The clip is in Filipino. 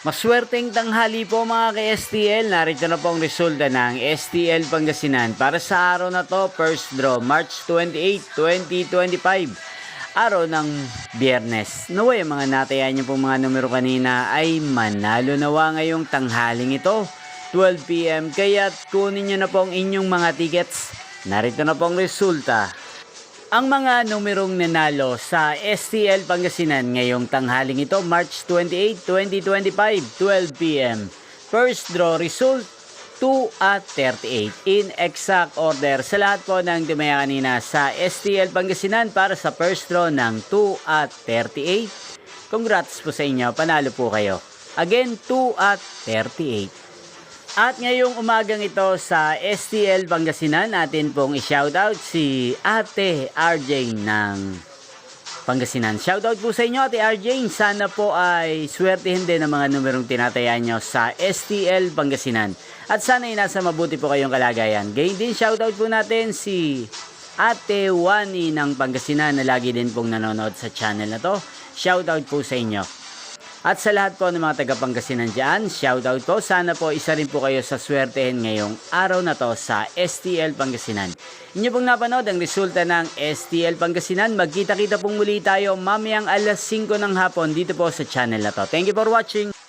Maswerteng tanghali po mga ka-STL. Narito na po ang resulta ng STL Pangasinan para sa araw na to, first draw, March 28, 2025. Araw ng Biyernes. Naway ang mga natayan niyo pong mga numero kanina ay manalo nawa ngayong tanghaling ito, 12 PM. Kaya kunin niyo na po ang inyong mga tickets. Narito na po ang resulta. Ang mga numerong nanalo sa STL Pangasinan ngayong tanghaling ito, March 28, 2025, 12 PM. First draw result, 2 at 38. In exact order sa lahat po ng dumaya kanina sa STL Pangasinan para sa first draw ng 2 at 38. Congrats po sa inyo, panalo po kayo. Again, 2 at 38. At ngayong umagang ito sa STL Pangasinan, natin pong i-shoutout si Ate RJ ng Pangasinan. Shoutout po sa inyo Ate RJ. Sana po ay swertihin din ang mga numerong tinatayaan nyo sa STL Pangasinan. At sana ay nasa mabuti po kayong kalagayan. Gayun din shoutout po natin si Ate Wani ng Pangasinan na lagi din pong nanonood sa channel na to. Shoutout po sa inyo. At sa lahat po ng mga taga-Pangasinan dyan, shoutout po. Sana po isa rin po kayo sa swertehin ngayong araw na to sa STL Pangasinan. Inyo pong napanood ang resulta ng STL Pangasinan. Magkita-kita pong muli tayo mamayang alas 5 ng hapon dito po sa channel na to. Thank you for watching.